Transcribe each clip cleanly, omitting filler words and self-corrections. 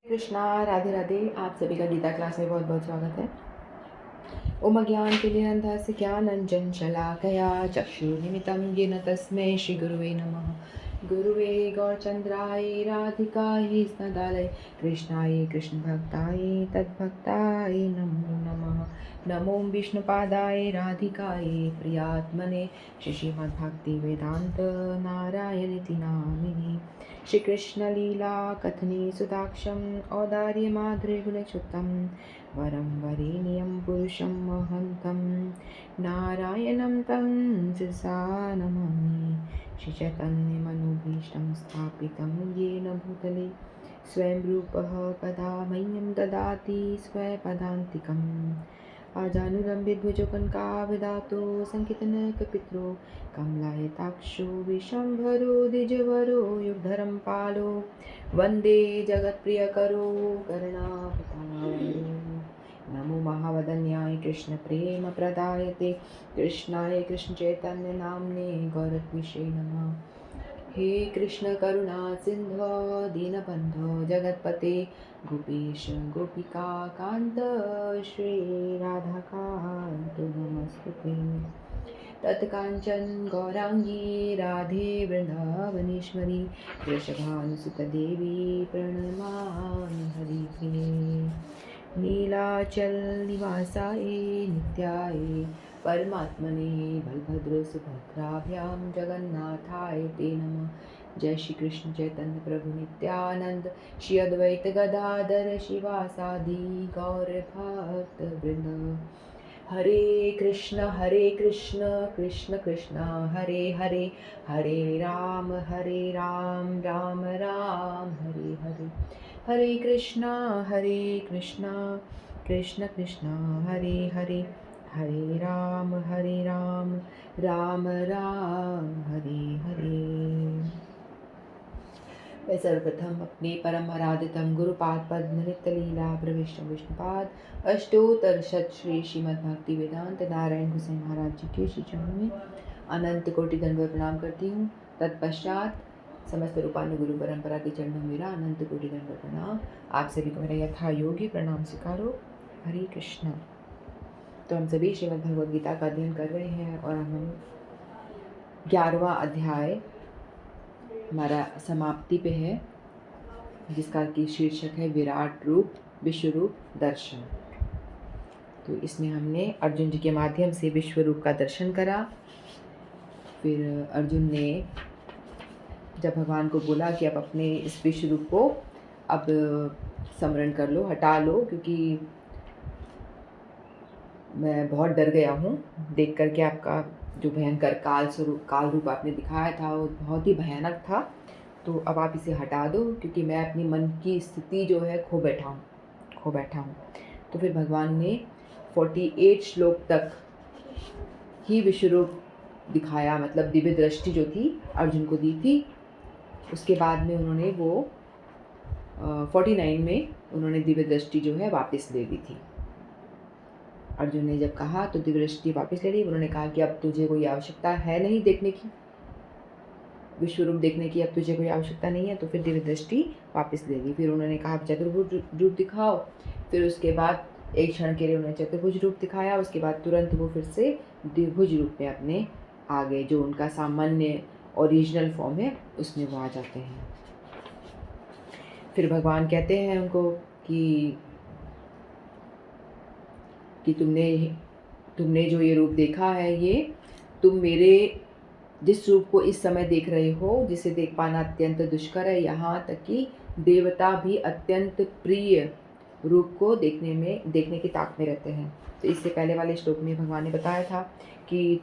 कृष्णा, राधे राधे। आप सभी का गीता क्लास में बहुत बहुत स्वागत है। ओम अज्ञानतिमिरन्धस्य ज्ञानाञ्जन शलाकया चक्षुर्निमित्तं येन तस्मै श्रीगुरुवे नमः। गुरुवे गौरचन्द्राय राधिकायै तदालय कृष्णाय कृष्णभक्ताय तद्भक्ताय नमो नमः। नमो विष्णुपादाय राधिकाय प्रियात्मने श्रीमद्भक्तिवेदान्त नारायणीति नामिने। श्रीकृष्णलीला कथने सुदाक्षं औदार्यमाधुर्यगुणच्युतं वरं वरेण्यं पुरुषं महन्तं नारायणं तं शिरसा नमामि। श्रीचैतन्यमनोभीष्टं स्थापितं येन भूतले स्वयं रूपः कदा मह्यं ददाति स्वपदान्तिकम्। आजानुलम्बितभुजगङ्कावदातो सङ्कीर्तनकपित्रो कमलायताक्षो विश्वम्भरो द्विजवरो युगधरं पालो वन्दे जगत्प्रियकरो करुणावतारो। नमो महावदन्याय कृष्णप्रेमप्रदायते कृष्णाय कृष्णचैतन्यनाम्ने गौरत्विषे नमः। हे कृष्ण करुणा सिन्धो दीनबन्धो जगत्पते गोपेश गोपिका कान्त श्रीराधाकान्त नमस्तुते। तत्काञ्चन गौराङ्गी राधे वृन्दावनेश्वरी वृषभानुसुतदेवी प्रणमामि हरिप्रिये। नीलाचल निवासाय नित्याय परमात्मने बलभद्रसुभद्राभ्यां जगन्नाथाय ते नमः। जय श्री कृष्ण चैतन्य प्रभु नित्यानंद श्री अद्वैत गदाधर शिवासादि गौर भक्त वृंद। हरे कृष्ण कृष्ण कृष्ण हरे हरे, हरे राम राम राम हरे हरे। हरे कृष्ण कृष्ण कृष्ण हरे हरे, हरे राम राम राम हरे हरे। मैं सर्वप्रथम अपने परम आराधितम गुरुपाद पद्म नित्य लीला प्रविष्ट विष्णुपाद अष्टोत्तर शत श्री श्रीमद् भक्ति वेदांत नारायण हुसैन महाराज जी के श्री चरणों में अनंत कोटि दंडवत प्रणाम करती हूँ। तत्पश्चात समस्त रूपानुगुरु परंपरा के चरणों में मेरा अनंत कोटि दंडवत प्रणाम। आप सभी को मेरा यथा योग्य प्रणाम स्वीकारो। हरे कृष्ण। तो हम सभी श्रीमद् भगवद गीता का अध्ययन कर रहे हैं और हम 11वां अध्याय हमारा समाप्ति पे है, जिसका की शीर्षक है विराट रूप विश्व रूप दर्शन। तो इसमें हमने अर्जुन जी के माध्यम से विश्व रूप का दर्शन करा। फिर अर्जुन ने जब भगवान को बोला कि आप अपने इस विश्व रूप को अब स्मरण कर लो, हटा लो, क्योंकि मैं बहुत डर गया हूँ देख करके आपका जो भयंकर काल रूप आपने दिखाया था वो बहुत ही भयानक था। तो अब आप इसे हटा दो, क्योंकि मैं अपनी मन की स्थिति जो है खो बैठा हूँ। तो फिर भगवान ने 48 श्लोक तक ही विश्वरूप दिखाया, मतलब दिव्य दृष्टि जो थी अर्जुन को दी थी। उसके बाद में उन्होंने वो 49 में उन्होंने दिव्य दृष्टि जो है वापस ले ली थी। अर्जुन ने जब कहा तो दिव्य दृष्टि वापस ले ली। उन्होंने कहा कि अब तुझे कोई आवश्यकता है नहीं देखने की, विश्वरूप देखने की अब तुझे कोई आवश्यकता नहीं है। तो फिर दिव्य दृष्टि वापस ले ली। फिर उन्होंने कहा चतुर्भुज रूप दिखाओ। फिर उसके बाद एक क्षण के लिए उन्होंने चतुर्भुज रूप दिखाया। उसके बाद तुरंत वो फिर से द्विभुज रूप में अपने आ गए, जो उनका सामान्य ओरिजिनल फॉर्म है उसमें वो आ जाते हैं। फिर भगवान कहते हैं उनको कि तुमने जो ये रूप देखा है, ये तुम मेरे जिस रूप को इस समय देख रहे हो, जिसे देख पाना अत्यंत दुष्कर है, यहाँ तक कि देवता भी अत्यंत प्रिय रूप को देखने की ताक में रहते हैं। तो इससे पहले वाले श्लोक में भगवान ने बताया था कि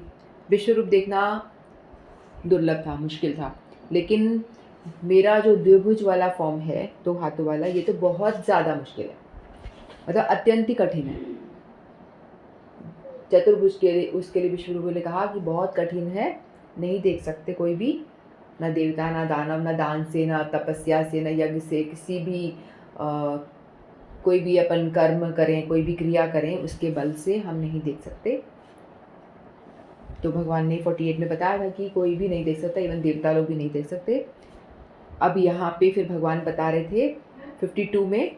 विश्व रूप देखना दुर्लभ था, मुश्किल था, लेकिन मेरा जो द्विभुज वाला फॉर्म है, 2 हाथों वाला, ये तो बहुत ज़्यादा मुश्किल है, मतलब अत्यंत ही कठिन है। चतुर्भुज के लिए उसके लिए विश्व रूप ने कहा कि बहुत कठिन है, नहीं देख सकते कोई भी, न देवता, न दानव, न दान से, न तपस्या से, न यज्ञ से, किसी भी कोई भी अपन कर्म करें, कोई भी क्रिया करें, उसके बल से हम नहीं देख सकते। तो भगवान ने 48 में बताया था कि कोई भी नहीं देख सकता, इवन देवता लोग भी नहीं देख सकते। अब यहाँ पे फिर भगवान बता रहे थे 52 में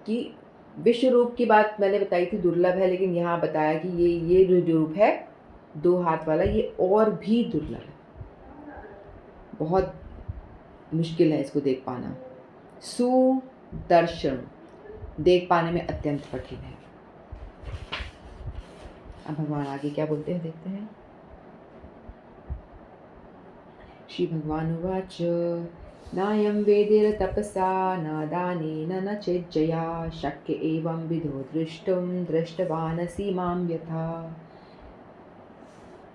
कि विश्व रूप की बात मैंने बताई थी दुर्लभ है, लेकिन यहाँ बताया कि ये जो रूप है 2 हाथ वाला, ये और भी दुर्लभ है, बहुत मुश्किल है इसको देख पाना। सुदर्शन, देख पाने में अत्यंत कठिन है। अब भगवान आगे क्या बोलते हैं देखते हैं। श्री भगवान उवाच नायं वेदेरतपसा न दानेन न चेज्जया शक्य एवं विधो दृष्टुं दृष्टवानसि मां यथा।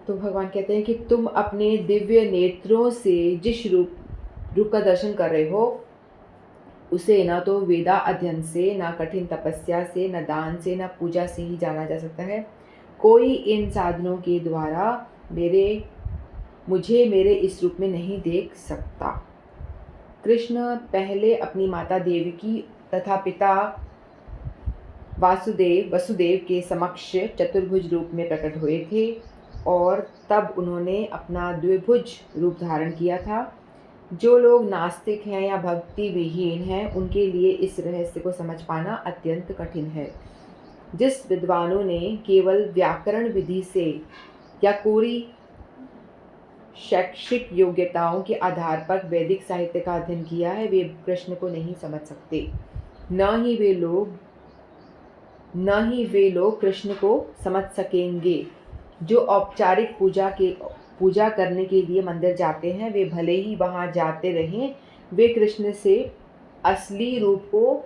तो भगवान कहते हैं कि तुम अपने दिव्य नेत्रों से जिस रूप का दर्शन कर रहे हो, उसे न तो वेदा अध्ययन से, न कठिन तपस्या से, न दान से, न पूजा से ही जाना जा सकता है। कोई इन साधनों के द्वारा मुझे मेरे इस रूप में नहीं देख सकता। कृष्ण पहले अपनी माता देवकी तथा पिता वसुदेव के समक्ष चतुर्भुज रूप में प्रकट हुए थे और तब उन्होंने अपना द्विभुज रूप धारण किया था। जो लोग नास्तिक हैं या भक्ति विहीन हैं, उनके लिए इस रहस्य को समझ पाना अत्यंत कठिन है। जिस विद्वानों ने केवल व्याकरण विधि से या कोरी शैक्षिक योग्यताओं के आधार पर वैदिक साहित्य का अध्ययन किया है, वे कृष्ण को नहीं समझ सकते। न ही वे लोग कृष्ण को समझ सकेंगे। जो औपचारिक पूजा करने के लिए मंदिर जाते हैं, वे भले ही वहाँ जाते रहें, वे कृष्ण से असली रूप को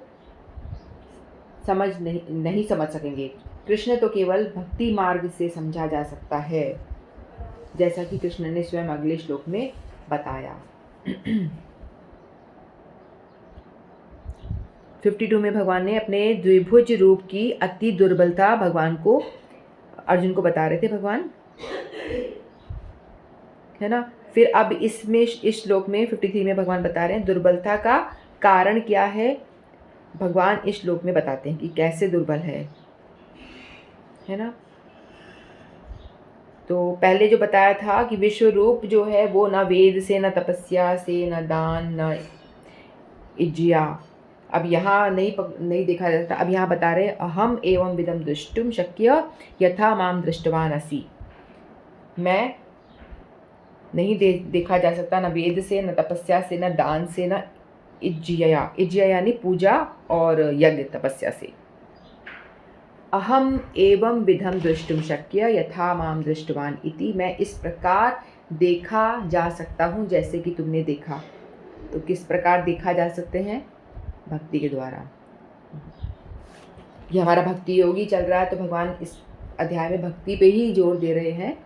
नहीं समझ सकेंगे। कृष्ण तो केवल भक्ति मार्ग से समझा जा सकता है, जैसा कि कृष्ण ने स्वयं अगले श्लोक में बताया। 52 में भगवान ने अपने द्विभुज रूप की अति दुर्बलता अर्जुन को बता रहे थे भगवान, है ना। फिर अब इस श्लोक में 53 में भगवान बता रहे हैं दुर्बलता का कारण क्या है। भगवान इस श्लोक में बताते हैं कि कैसे दुर्बल है ना। तो पहले जो बताया था कि विश्व रूप जो है वो न वेद से, न तपस्या से, न दान, न इज्जिया, अब यहाँ नहीं देखा जाता। अब यहाँ बता रहे अहम एवं विदम दृष्टुम शक्य यथा माम दृष्टवान असि। मैं नहीं देखा जा सकता न वेद से, न तपस्या से, न दान से, न इज्जिया यानी पूजा और यज्ञ तपस्या से। अहम एवं विधम दृष्टुम शक्य यथा माम दृष्टवान इति, मैं इस प्रकार देखा जा सकता हूँ जैसे कि तुमने देखा। तो किस प्रकार देखा जा सकते हैं? भक्ति के द्वारा। ये हमारा भक्ति योगी चल रहा है, तो भगवान इस अध्याय में भक्ति पे ही जोर दे रहे हैं।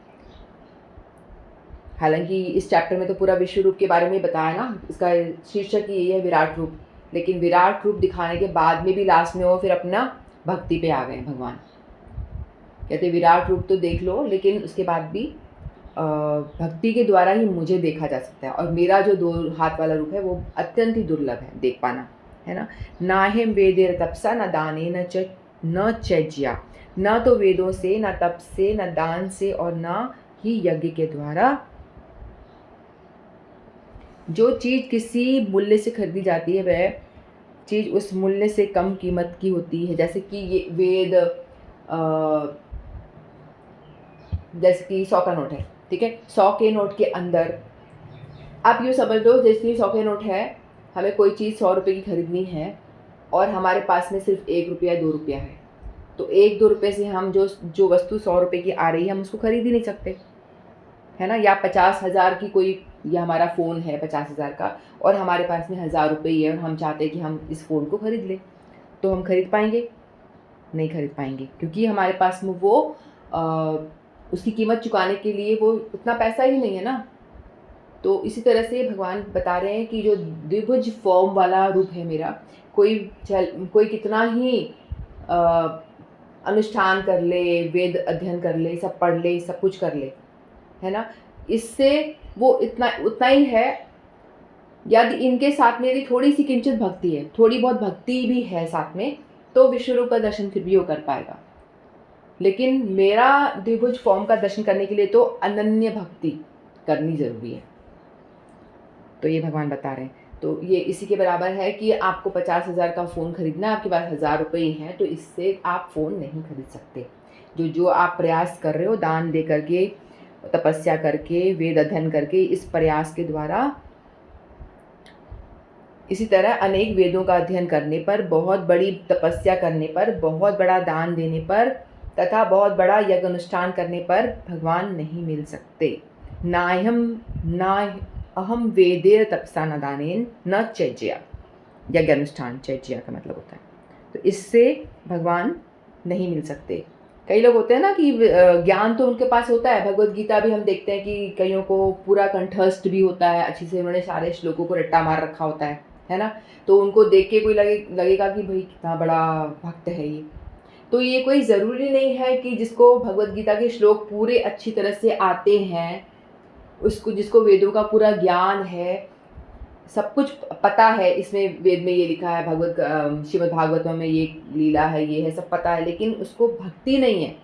हालांकि इस चैप्टर में तो पूरा विश्व रूप के बारे में बताया ना, इसका शीर्षक ही यही है विराट रूप, लेकिन विराट रूप दिखाने के बाद में भी लास्ट में वो फिर अपना भक्ति पे आ गए भगवान। कहते विराट रूप तो देख लो, लेकिन उसके बाद भी भक्ति के द्वारा ही मुझे देखा जा सकता है, और मेरा जो 2 हाथ वाला रूप है वो अत्यंत ही दुर्लभ है देख पाना, है ना। ना हिम वेदेर तपसा न दाने न चैज्या, न तो वेदों से, न तप से, न दान से, और न ही यज्ञ के द्वारा। जो चीज़ किसी मूल्य से खरीदी जाती है वह चीज़ उस मूल्य से कम कीमत की होती है। जैसे कि ये वेद, जैसे कि 100 का नोट है, ठीक है। 100 के नोट के अंदर आप यूँ समझ लो, जैसे 100 के नोट है, हमें कोई चीज़ 100 रुपये की खरीदनी है और हमारे पास में सिर्फ 1 रुपया 2 रुपया है, तो 1-2 रुपये से हम जो वस्तु 100 रुपये की आ रही है हम उसको खरीद ही नहीं सकते, है ना। या 50,000 की कोई, या हमारा फ़ोन है 50,000 का और हमारे पास में 1,000 रुपये ही है और हम चाहते हैं कि हम इस फ़ोन को खरीद लें, तो हम खरीद पाएंगे? नहीं खरीद पाएंगे, क्योंकि हमारे पास में वो उसकी कीमत चुकाने के लिए वो उतना पैसा ही नहीं है ना। तो इसी तरह से भगवान बता रहे हैं कि जो द्विभुज फॉर्म वाला रूप है मेरा, कोई कितना ही अनुष्ठान कर ले, वेद अध्ययन कर ले, सब पढ़ ले, सब कुछ कर ले, है ना, इससे वो उतना ही है। यदि इनके साथ में यदि थोड़ी सी किंचित भक्ति है, थोड़ी बहुत भक्ति भी है साथ में, तो विश्वरूप का दर्शन फिर भी वो कर पाएगा। लेकिन मेरा द्विभुज फॉर्म का दर्शन करने के लिए तो अनन्य भक्ति करनी जरूरी है। तो ये भगवान बता रहे हैं। तो ये इसी के बराबर है कि आपको 50,000 का फ़ोन खरीदना है, आपके पास 1,000 रुपये ही हैं, तो इससे आप फ़ोन नहीं खरीद सकते। जो आप प्रयास कर रहे हो दान दे करके, तपस्या करके, वेद अध्ययन करके, इस प्रयास के द्वारा, इसी तरह अनेक वेदों का अध्ययन करने पर, बहुत बड़ी तपस्या करने पर, बहुत बड़ा दान देने पर तथा बहुत बड़ा यज्ञ अनुष्ठान करने पर भगवान नहीं मिल सकते। ना अहम वेदे तपसा न दानेन न चैज्या। यज्ञ अनुष्ठान चैज्या का मतलब होता है। तो इससे भगवान नहीं मिल सकते। कई लोग होते हैं ना कि ज्ञान तो उनके पास होता है, भगवत गीता भी हम देखते हैं कि कईयों को पूरा कंठस्थ भी होता है, अच्छी से उन्होंने सारे श्लोकों को रट्टा मार रखा होता है ना। तो उनको देख के कोई लगेगा कि भाई कितना बड़ा भक्त है ये। तो ये कोई ज़रूरी नहीं है कि जिसको भगवत गीता के श्लोक पूरे अच्छी तरह से आते हैं, उसको, जिसको वेदों का पूरा ज्ञान है, सब कुछ पता है, इसमें वेद में ये लिखा है, श्रीमद् भागवतम में ये लीला है, ये है, सब पता है, लेकिन उसको भक्ति नहीं है।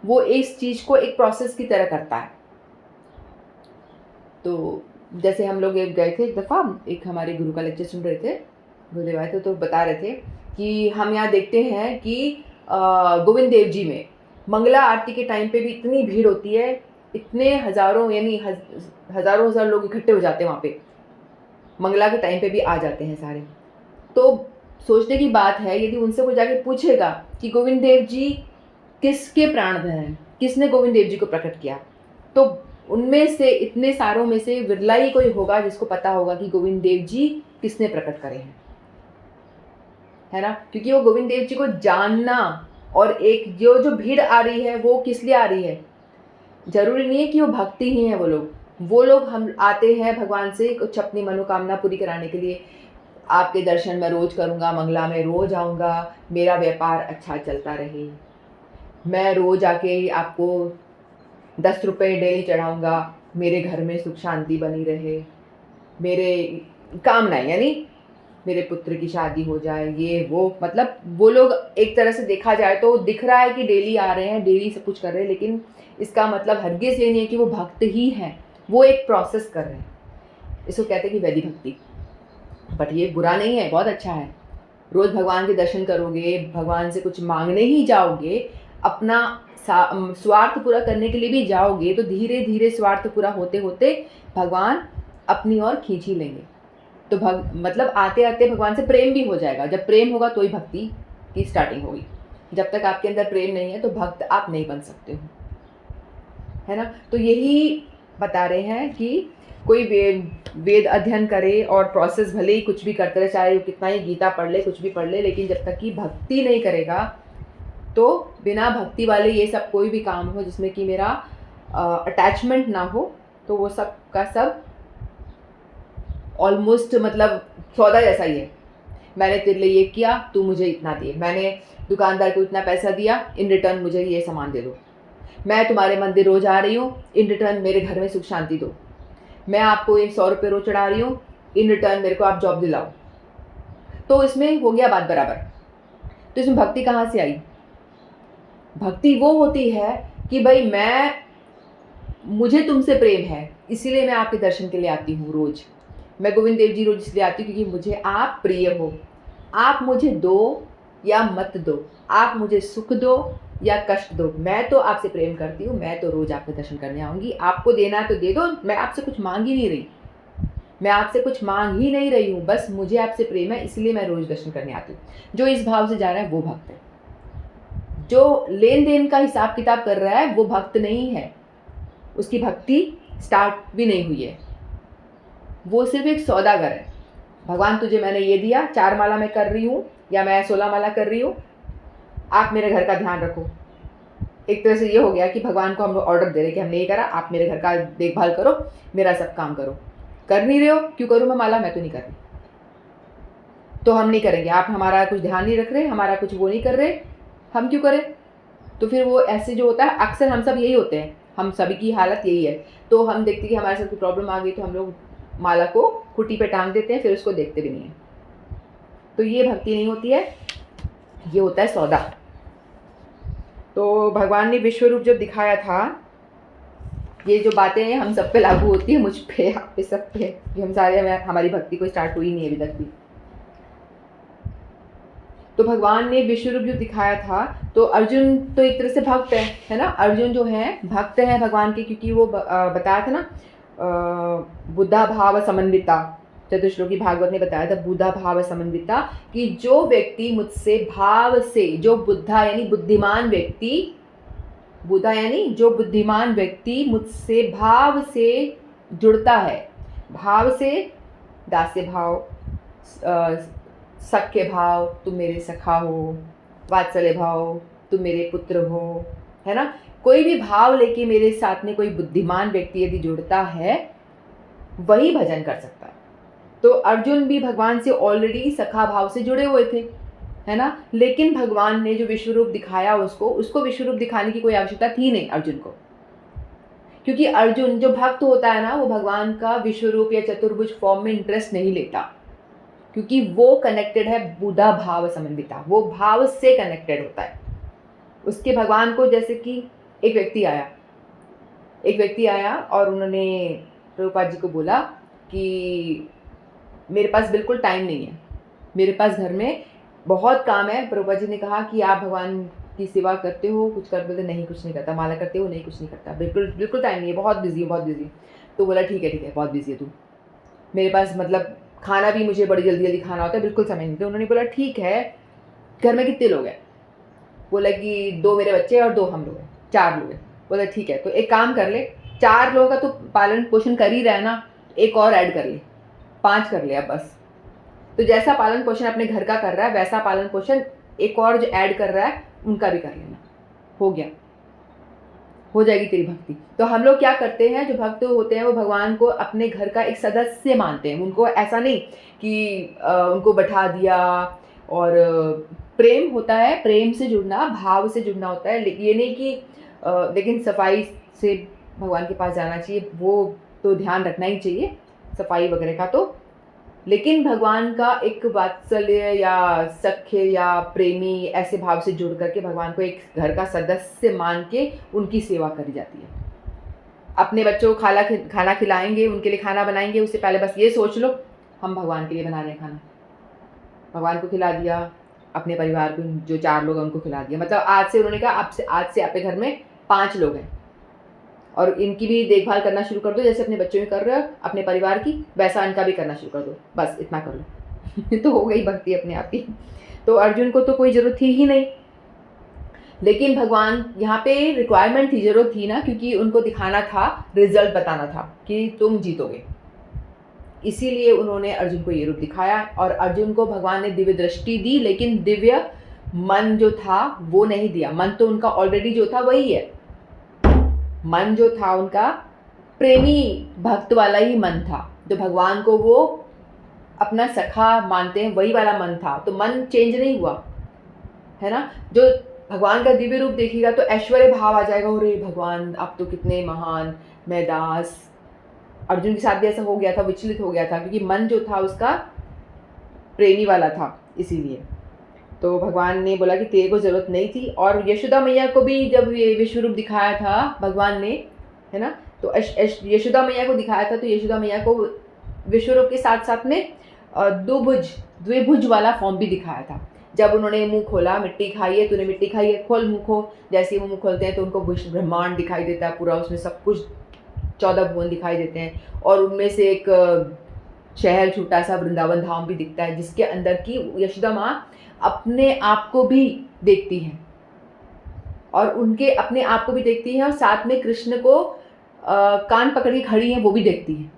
वो इस चीज़ को एक प्रोसेस की तरह करता है। तो जैसे हम लोग गए थे एक दफ़ा, एक हमारे गुरु का लेक्चर सुन रहे थे, गुरुदेव आए थे, तो बता रहे थे कि हम यहाँ देखते हैं कि गोविंद देव जी में मंगला आरती के टाइम पे भी इतनी भीड़ होती है, इतने हज़ारों, यानी हज़ारों हज़ार लोग इकट्ठे हो जाते हैं वहाँ पे, मंगला के टाइम पे भी आ जाते हैं सारे। तो सोचने की बात है, यदि उनसे कोई जाके पूछेगा कि गोविंद देव जी किसके प्राण हैं, किसने गोविंद देव जी को प्रकट किया, तो उनमें से, इतने सारों में से विरला ही कोई होगा जिसको पता होगा कि गोविंद देव जी किसने प्रकट करे हैं, है ना। क्योंकि वो गोविंद देव जी को जानना, और एक जो भीड़ आ रही है वो किस लिए आ रही है, जरूरी नहीं है कि वो भक्ति ही है। वो लोग हम आते हैं भगवान से कुछ अपनी मनोकामना पूरी कराने के लिए। आपके दर्शन मैं रोज़ करूँगा, मंगला में रोज़ आऊँगा, मेरा व्यापार अच्छा चलता रहे, मैं रोज़ आके आपको 10 रुपये डेली चढ़ाऊँगा, मेरे घर में सुख शांति बनी रहे, मेरे कामनाएं, यानी मेरे पुत्र की शादी हो जाए, ये वो, मतलब वो लोग एक तरह से देखा जाए तो दिख रहा है कि डेली आ रहे हैं, डेली सब कुछ कर रहे हैं, लेकिन इसका मतलब हरगिज़ ये नहीं है कि वो भक्त ही हैं, वो एक प्रोसेस कर रहे हैं। इसको कहते हैं कि वैदिक भक्ति। बट ये बुरा नहीं है, बहुत अच्छा है। रोज़ भगवान के दर्शन करोगे, भगवान से कुछ मांगने ही जाओगे, अपना स्वार्थ पूरा करने के लिए भी जाओगे, तो धीरे धीरे स्वार्थ पूरा होते होते भगवान अपनी ओर खींच ही लेंगे। तो मतलब आते आते भगवान से प्रेम भी हो जाएगा। जब प्रेम होगा तो ही भक्ति की स्टार्टिंग होगी। जब तक आपके अंदर प्रेम नहीं है तो भक्त आप नहीं बन सकते हो, है ना। तो यही बता रहे हैं कि कोई वेद अध्ययन करे और प्रोसेस भले ही कुछ भी करते रहे, चाहे कितना ही गीता पढ़ ले, कुछ भी पढ़ ले, लेकिन जब तक कि भक्ति नहीं करेगा, तो बिना भक्ति वाले ये सब कोई भी काम हो जिसमें कि मेरा अटैचमेंट ना हो, तो वो सब का सब ऑलमोस्ट मतलब सौदा जैसा ही है। मैंने तेरे लिए ये किया, तू मुझे इतना दिए, मैंने दुकानदार को इतना पैसा दिया, इन रिटर्न मुझे ये सामान दे दो, मैं तुम्हारे मंदिर रोज आ रही हूँ, इन रिटर्न मेरे घर में सुख शांति दो, मैं आपको ये 100 रुपये रोज चढ़ा रही हूँ, इन रिटर्न मेरे को आप जॉब दिलाओ। तो इसमें हो गया बात बराबर। तो इसमें भक्ति कहाँ से आई? भक्ति वो होती है कि भाई मुझे तुमसे प्रेम है, इसीलिए मैं आपके दर्शन के लिए आती हूँ रोज। मैं गोविंद देव जी रोज इसलिए आती हूँ क्योंकि मुझे आप प्रिय हो। आप मुझे दो या मत दो, आप मुझे सुख दो या कष्ट दो, मैं तो आपसे प्रेम करती हूँ, मैं तो रोज आपके दर्शन करने आऊँगी। आपको देना तो दे दो, मैं आपसे कुछ मांग ही नहीं रही, मैं आपसे कुछ मांग ही नहीं रही हूँ, बस मुझे आपसे प्रेम है, इसलिए मैं रोज दर्शन करने आती हूँ। जो इस भाव से जा रहा है वो भक्त है। जो लेन देन का हिसाब किताब कर रहा है वो भक्त नहीं है, उसकी भक्ति स्टार्ट भी नहीं हुई है, वो सिर्फ एक सौदागर है। भगवान तुझे मैंने ये दिया, 4 माला मैं कर रही हूँ या मैं 16 माला कर रही हूँ, आप मेरे घर का ध्यान रखो। एक तरह से ये हो गया कि भगवान को हम लोग ऑर्डर दे रहे कि हमने ये करा, आप मेरे घर का देखभाल करो, मेरा सब काम करो। कर नहीं रहे हो, क्यों करूँ मैं माला, मैं तो नहीं कर रही, तो हम नहीं करेंगे। आप हमारा कुछ ध्यान नहीं रख रहे, हमारा कुछ वो नहीं कर रहे, हम क्यों करें। तो फिर वो ऐसे जो होता है, अक्सर हम सब यही होते हैं, हम सभी की हालत यही है। तो हम देखते हैं कि हमारे साथ कोई प्रॉब्लम आ गई तो हम लोग माला को खुटी पे टांग देते हैं, फिर उसको देखते भी नहीं है। तो ये भक्ति नहीं होती है, ये होता है सौदा। तो भगवान ने विश्व रूप जब दिखाया था, ये जो बातें हैं हम सब पे लागू होती है, मुझ पे, आप पे, सब पे, कि हम सारे हमारी भक्ति को स्टार्ट हुई नहीं है अभी तक भी। तो भगवान ने विश्व रूप जो दिखाया था, तो अर्जुन तो एक तरह से भक्त है ना। अर्जुन जो है भक्त है भगवान के, क्योंकि वो बताया था ना बुद्धा भाव समन्विता, चतुश्लोकी भागवत ने बताया था बुद्धा भाव समन्विता, कि जो व्यक्ति मुझसे भाव से, जो बुद्धा यानी बुद्धिमान व्यक्ति, बुद्धा यानी जो बुद्धिमान व्यक्ति मुझसे भाव से जुड़ता है, भाव से दास्य भाव, सख्य भाव, तुम मेरे सखा हो, वात्सल्य भाव, तुम मेरे पुत्र हो, है ना। कोई भी भाव लेके मेरे साथ में कोई बुद्धिमान व्यक्ति यदि जुड़ता है, वही भजन कर सकता है। तो अर्जुन भी भगवान से ऑलरेडी सखा भाव से जुड़े हुए थे, है ना। लेकिन भगवान ने जो विश्व रूप दिखाया उसको विश्व रूप दिखाने की कोई आवश्यकता थी नहीं अर्जुन को, क्योंकि अर्जुन जो भक्त होता है ना, वो भगवान का विश्व रूप या चतुर्भुज फॉर्म में इंटरेस्ट नहीं लेता, क्योंकि वो कनेक्टेड है बुद्धा भाव समन्विता, वो भाव से कनेक्टेड होता है उसके भगवान को। जैसे कि एक व्यक्ति आया और उन्होंने प्रभुपाद जी को बोला कि मेरे पास बिल्कुल टाइम नहीं है, मेरे पास घर में बहुत काम है। प्रभुपाद जी ने कहा कि आप भगवान की सेवा करते हो, कुछ कर, बोलते नहीं कुछ नहीं करता। माला करते हो, नहीं कुछ नहीं करता, बिल्कुल टाइम नहीं है, बहुत बिजी है, बहुत बिजी। तो बोला ठीक है बहुत बिजी है तू, मेरे पास मतलब खाना भी मुझे बड़ी जल्दी खाना होता है, बिल्कुल समय नहीं। तो उन्होंने बोला ठीक है, घर में कितने लोग हैं? बोला कि 2 मेरे बच्चे और 2 हम लोग हैं, 4 लोग हैं। बोला ठीक है, तो एक काम कर ले, 4 लोगों का तो पालन पोषण कर ही रहा है ना, एक और ऐड कर ले, 5 कर ले अब बस। तो जैसा पालन पोषण अपने घर का कर रहा है, वैसा पालन पोषण एक और जो ऐड कर रहा है उनका भी कर लेना, हो गया, हो जाएगी तेरी भक्ति। तो हम लोग क्या करते हैं, जो भक्त होते हैं वो भगवान को अपने घर का एक सदस्य मानते हैं। उनको ऐसा नहीं कि उनको बैठा दिया, और प्रेम होता है, प्रेम से जुड़ना, भाव से जुड़ना होता है। ये नहीं कि लेकिन सफाई से भगवान के पास जाना चाहिए, वो तो ध्यान रखना ही चाहिए सफाई वगैरह का तो। लेकिन भगवान का एक वात्सल्य या सख्य या प्रेमी ऐसे भाव से जुड़ करके भगवान को एक घर का सदस्य मान के उनकी सेवा करी जाती है। अपने बच्चों को खाना खिलाएंगे, उनके लिए खाना बनाएंगे, उससे पहले बस ये सोच लो हम भगवान के लिए बना रहे हैं खाना, भगवान को खिला दिया, अपने परिवार को जो 4 लोग हैं उनको खिला दिया। मतलब आज से उन्होंने कहा आज से आपके घर में 5 लोग हैं और इनकी भी देखभाल करना शुरू कर दो, जैसे अपने बच्चों में कर रहे हो अपने परिवार की, वैसा इनका भी करना शुरू कर दो, बस इतना कर लो। तो हो गई भक्ति अपने आप ही। तो अर्जुन को तो कोई ज़रूरत थी ही नहीं, लेकिन भगवान यहाँ पे रिक्वायरमेंट थी, ज़रूरत थी ना, क्योंकि उनको दिखाना था, रिजल्ट बताना था कि तुम जीतोगे। इसीलिए उन्होंने अर्जुन को ये रूप दिखाया, और अर्जुन को भगवान ने दिव्य दृष्टि दी, लेकिन दिव्य मन जो था वो नहीं दिया। मन तो उनका ऑलरेडी जो था वही है, मन जो था उनका प्रेमी भक्त वाला ही मन था, जो भगवान को वो अपना सखा मानते हैं, वही वाला मन था। तो मन चेंज नहीं हुआ, है ना। जो भगवान का दिव्य रूप देखेगा तो ऐश्वर्य भाव आ जाएगा, अरे भगवान आप तो कितने महान, मैं दास। अर्जुन के साथ भी ऐसा हो गया था, विचलित हो गया था, क्योंकि मन जो था उसका प्रेमी वाला था, इसीलिए। तो भगवान ने बोला कि तेरे को ज़रूरत नहीं थी। और यशोदा मैया को भी जब ये विश्व रूप दिखाया था भगवान ने, है ना, तो यशोदा मैया को दिखाया था, तो यशोदा मैया को विश्व रूप के साथ साथ में द्विभुज वाला फॉर्म भी दिखाया था। जब उन्होंने मुंह खोला, मिट्टी खाई है, तूने मिट्टी खाई है, खोल मुंह खोल, जैसे ही वो मुंह खोलते हैं तो उनको ब्रह्मांड दिखाई देता है पूरा, उसमें सब कुछ 14 भुवन दिखाई देते हैं, और उनमें से एक शहर छोटा सा वृंदावन धाम भी दिखता है, जिसके अंदर की यशोदा माँ अपने आप को भी देखती हैं, और उनके अपने आप को भी देखती हैं, और साथ में कृष्ण को कान पकड़ के खड़ी हैं, वो भी देखती हैं।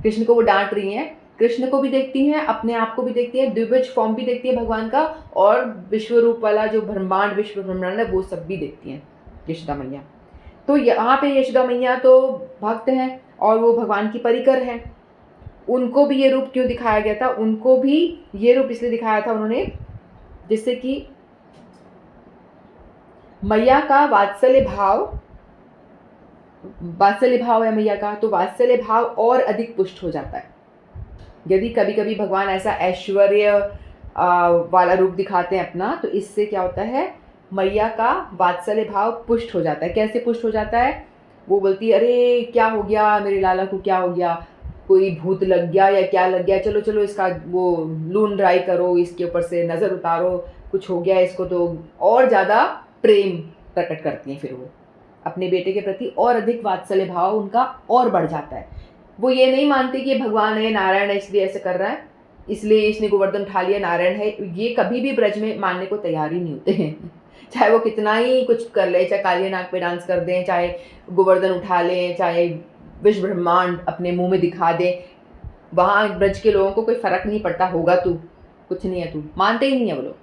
कृष्ण को वो डांट रही हैं, कृष्ण को भी देखती हैं, अपने आप को भी देखती हैं, द्विभुज फॉर्म भी देखती है भगवान का, और विश्व रूप वाला जो ब्रह्मांड विश्व ब्रह्मांड है वो सब भी देखती हैं यशोदा मैया। तो यहाँ पे यशोदा मैया तो भक्त हैं और वो भगवान की परिकर हैं। उनको भी ये रूप क्यों दिखाया गया था? उनको भी ये रूप इसलिए दिखाया था उन्होंने, जिससे कि मैया का वात्सल्य भाव है मैया का, तो वात्सल्य भाव और अधिक पुष्ट हो जाता है। यदि कभी कभी भगवान ऐसा ऐश्वर्य वाला रूप दिखाते हैं अपना, तो इससे क्या होता है, मैया का वात्सल्य भाव पुष्ट हो जाता है। कैसे पुष्ट हो जाता है? वो बोलती है अरे क्या हो गया, मेरे लाला को क्या हो गया, कोई भूत लग गया या क्या लग गया, चलो चलो इसका वो लून ड्राई करो, इसके ऊपर से नज़र उतारो, कुछ हो गया इसको। तो और ज़्यादा प्रेम प्रकट करती हैं फिर वो अपने बेटे के प्रति, और अधिक वात्सल्य भाव उनका और बढ़ जाता है। वो ये नहीं मानते कि ये भगवान है, नारायण है, इसलिए ऐसे कर रहा है, इसलिए इसने गोवर्धन उठा लिया, नारायण है, ये कभी भी ब्रज में मानने को तैयार ही नहीं होते हैं। चाहे वो कितना ही कुछ कर ले, चाहे कालिया नाग पे डांस कर दें, चाहे गोवर्धन उठा लें, चाहे विश्व ब्रह्मांड अपने मुंह में दिखा दें, वहाँ ब्रज के लोगों को कोई फर्क नहीं पड़ता, होगा तू, कुछ नहीं है तू, मानते ही नहीं है वो लोग।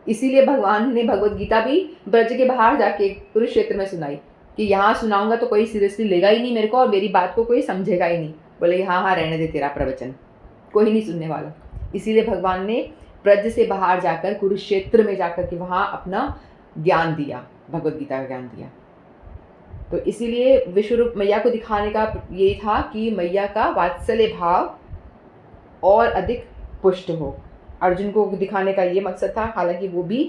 इसीलिए भगवान ने भगवत गीता भी ब्रज के बाहर जाके कुरुक्षेत्र में सुनाई कि यहाँ सुनाऊंगा तो कोई सीरियसली लेगा ही नहीं मेरे को, और मेरी बात को कोई समझेगा ही नहीं। बोले हाँ हाँ रहने दे तेरा प्रवचन, कोई नहीं सुनने वाला। इसीलिए भगवान ने ब्रज से बाहर जाकर कुरुक्षेत्र में जाकर के वहाँ अपना ज्ञान दिया, भगवत गीता का ज्ञान दिया। तो इसीलिए विश्वरूप मैया को दिखाने का ये था कि मैया का वात्सल्य भाव और अधिक पुष्ट हो। अर्जुन को दिखाने का ये मकसद था, हालांकि वो भी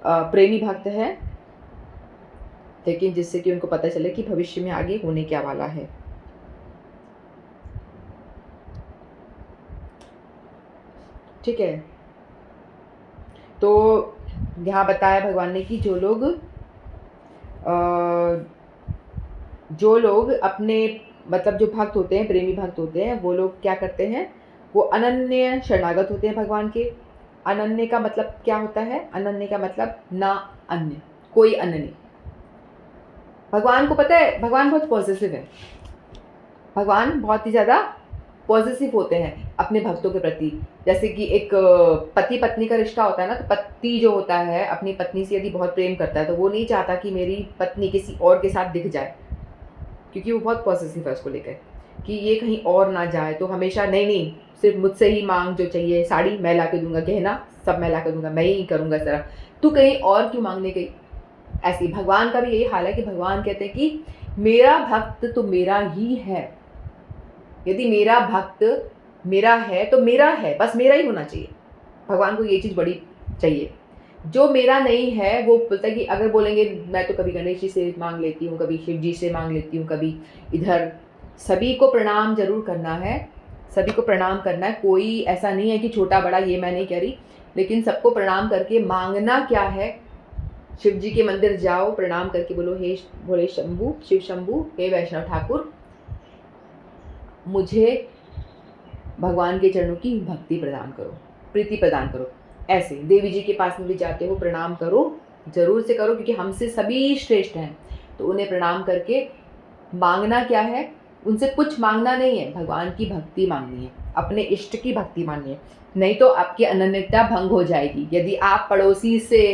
प्रेमी भक्त है, लेकिन जिससे कि उनको पता चले कि भविष्य में आगे होने क्या वाला है। ठीक है, तो यहाँ बताया भगवान ने कि जो लोग अपने मतलब जो भक्त होते हैं, प्रेमी भक्त होते हैं, वो लोग क्या करते हैं, वो अनन्य शरणागत होते हैं भगवान के। अनन्य का मतलब क्या होता है? अनन्य का मतलब ना अन्य, कोई अन्य नहीं। भगवान को पता है, भगवान बहुत पॉजिटिव है, भगवान बहुत ही ज़्यादा पॉजिटिव होते हैं अपने भक्तों के प्रति। जैसे कि एक पति पत्नी का रिश्ता होता है ना, तो पति जो होता है अपनी पत्नी से यदि बहुत प्रेम करता है तो वो नहीं चाहता कि मेरी पत्नी किसी और के साथ दिख जाए, क्योंकि वो बहुत पॉजिटिव है उसको लेकर कि ये कहीं और ना जाए। तो हमेशा नहीं नहीं, सिर्फ मुझसे ही मांग, जो चाहिए साड़ी मैं ला के दूंगा, गहना सब मैं ला के दूंगा, मैं ही करूँगा, जरा तू कहीं और क्यों मांगने गई। ऐसी भगवान का भी यही हाल है कि भगवान कहते हैं कि मेरा भक्त तो मेरा ही है, यदि मेरा भक्त मेरा है तो मेरा है, बस मेरा ही होना चाहिए। भगवान को ये चीज़ बड़ी चाहिए। जो मेरा नहीं है वो बोलता है कि अगर बोलेंगे मैं तो कभी गणेश जी से मांग लेती हूँ, कभी शिव जी से मांग लेती हूँ, कभी इधर, सभी को प्रणाम जरूर करना है, सभी को प्रणाम करना है। कोई ऐसा नहीं है कि छोटा बड़ा, ये मैं नहीं कह रही, लेकिन सबको प्रणाम करके मांगना क्या है। शिव जी के मंदिर जाओ, प्रणाम करके बोलो हे भोले शंभू, शिव शंभू, हे वैष्णव ठाकुर, मुझे भगवान के चरणों की भक्ति प्रदान करो, प्रीति प्रदान करो। ऐसे देवी जी के पास में भी जाते हो, प्रणाम करो, जरूर से करो, क्योंकि हमसे सभी श्रेष्ठ हैं। तो उन्हें प्रणाम करके मांगना क्या है, उनसे कुछ मांगना नहीं है, भगवान की भक्ति मांगनी है, अपने इष्ट की भक्ति मांगनी है। नहीं तो आपकी अनन्यता भंग हो जाएगी। यदि आप पड़ोसी से